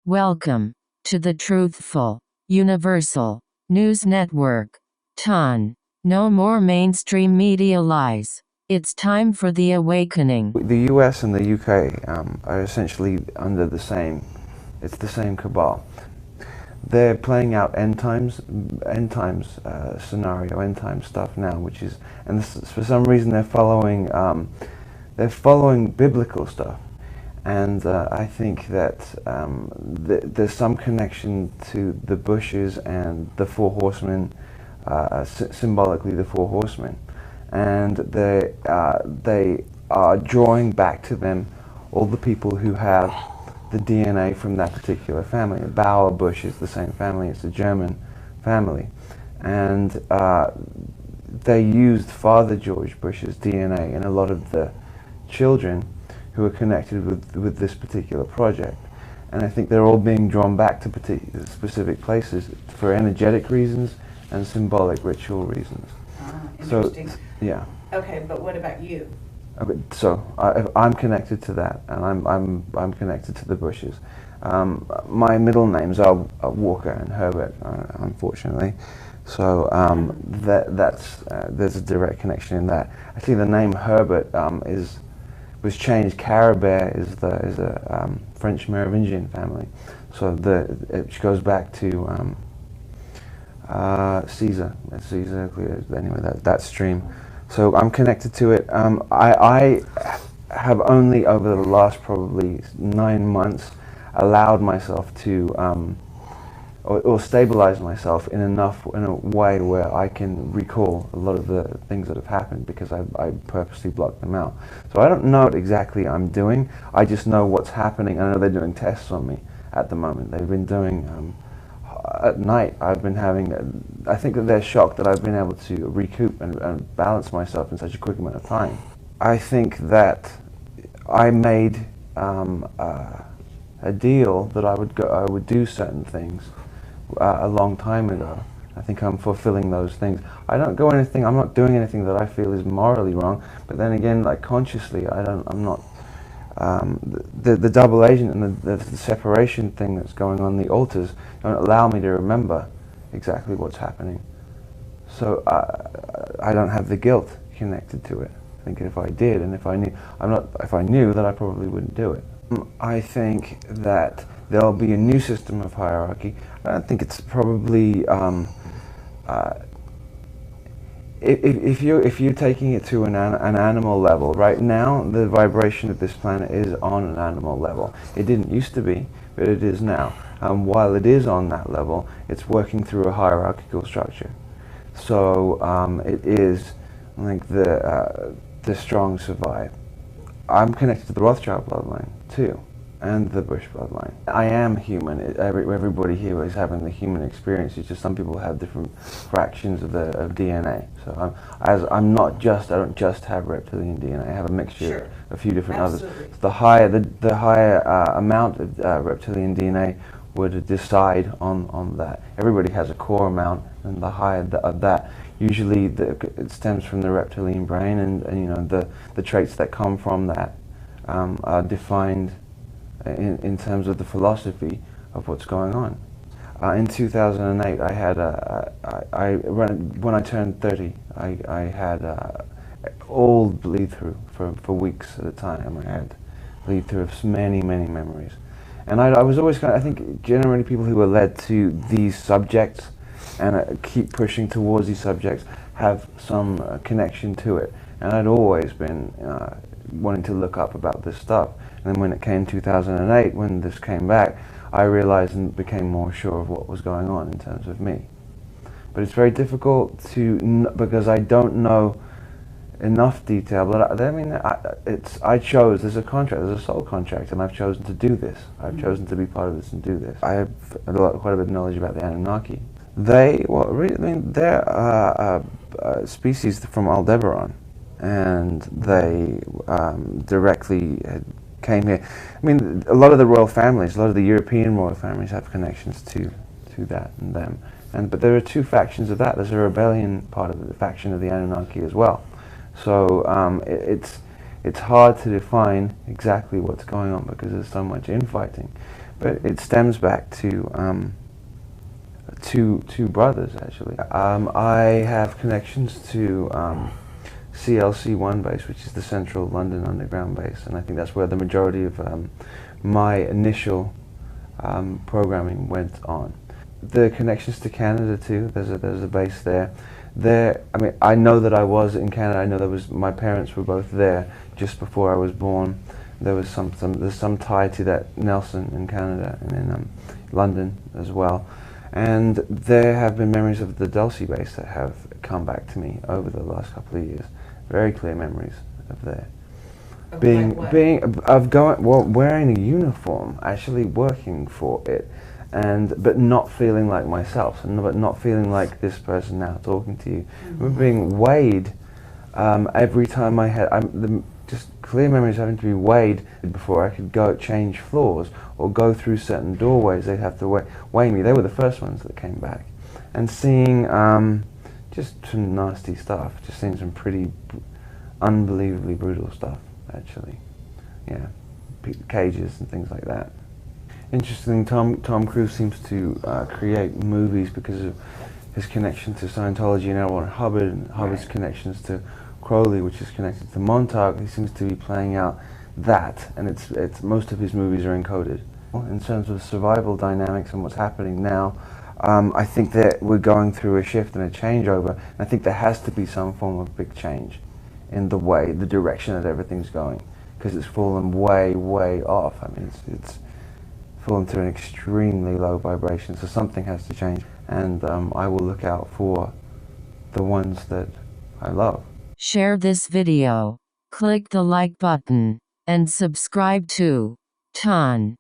Welcome to the Truthful, Universal News Network. TON. No more mainstream media lies. It's time for the awakening. The US and the UK are essentially under the same cabal. They're playing out end times scenario, end times stuff now, which is, and this, for some reason they're following biblical stuff. And I think that there's some connection to the Bushes and the Four Horsemen, symbolically the Four Horsemen, and they are drawing back to them all the people who have the DNA from that particular family. Bauer Bush is the same family; it's a German family, and they used Father George Bush's DNA in a lot of the children who are connected with this particular project. And I think they're all being drawn back to specific places for energetic reasons and symbolic ritual reasons. Interesting. So, yeah. Okay, but what about you? Okay, so I'm connected to that, and I'm connected to the Bushes. My middle names are Walker and Herbert, unfortunately. So there's a direct connection in that. Actually, the name Herbert was changed. Carabert is a French Merovingian family, so it goes back to Caesar. Anyway, that stream. So I'm connected to it. I have only over the last probably 9 months allowed myself to or stabilize myself in a way where I can recall a lot of the things that have happened, because I purposely blocked them out. So I don't know what exactly I'm doing. I just know what's happening. I know they're doing tests on me at the moment. They've been doing at night. I've been having. I think that they're shocked that I've been able to recoup and balance myself in such a quick amount of time. I think that I made a deal that I would do certain things a long time ago. I think I'm fulfilling those things. I'm not doing anything that I feel is morally wrong, but then again, like consciously, I'm not. The double agent and the separation thing that's going on, the altars, don't allow me to remember exactly what's happening. So I don't have the guilt connected to it. I think if I did, and if I knew, that I probably wouldn't do it. I think that there'll be a new system of hierarchy. I think it's probably if you're taking it to an animal level. Right now, the vibration of this planet is on an animal level. It didn't used to be, but it is now. While it is on that level, it's working through a hierarchical structure. So it is, I think, the strong survive. I'm connected to the Rothschild bloodline too, and the Bush bloodline. I am human. Everybody here is having the human experience. It's just some people have different fractions of DNA. So I don't just have reptilian DNA. I have a mixture of a few different others. The higher amount of reptilian DNA would decide on that. Everybody has a core amount, and the higher of that, usually it stems from the reptilian brain, and the traits that come from that are defined in terms of the philosophy of what's going on. In 2008, I had when I turned 30, I had all bleed through for weeks at a time. I had bleed through of many memories, and I was always I think generally people who are led to these subjects and keep pushing towards these subjects have some connection to it. And I'd always been wanting to look up about this stuff. And then when it came 2008, when this came back, I realized and became more sure of what was going on in terms of me. But it's very difficult because I don't know enough detail. But I chose, there's a soul contract, and I've chosen to do this. I've chosen to be part of this and do this. I have quite a bit of knowledge about the Anunnaki. They're a species from Aldebaran, and they directly came here. I mean, a lot of the royal families, a lot of the European royal families have connections to that and them. But there are two factions of that. There's a rebellion part of the faction of the Anunnaki as well. So it's hard to define exactly what's going on because there's so much infighting. but it stems back to two brothers actually. I have connections to CLC1 base, which is the Central London Underground base, and I think that's where the majority of my initial programming went on. The connections to Canada too. There's a base there. I mean, I know that I was in Canada. I know my parents were both there just before I was born. There's some tie to that Nelson in Canada and in London as well. And there have been memories of the Dulcie base that have come back to me over the last couple of years. Very clear memories of there. Wearing a uniform, actually working for it, but not feeling like myself, but not feeling like this person now talking to you. I remember being weighed every time I had, just clear memories having to be weighed before I could go change floors or go through certain doorways. They'd have to weigh me. They were the first ones that came back. And seeing just some nasty stuff, just seeing some pretty unbelievably brutal stuff, actually. Yeah, cages and things like that. Interesting, Tom Cruise seems to create movies because of his connection to Scientology and L. Ron Hubbard, and Hubbard's connections to Crowley, which is connected to Montauk. He seems to be playing out that, and it's most of his movies are encoded. In terms of survival dynamics and what's happening now, I think that we're going through a shift and a changeover, and I think there has to be some form of big change in the direction that everything's going, because it's fallen way, way off. I mean, it's fallen to an extremely low vibration, so something has to change, and I will look out for the ones that I love. Share this video, click the like button, and subscribe to Ton.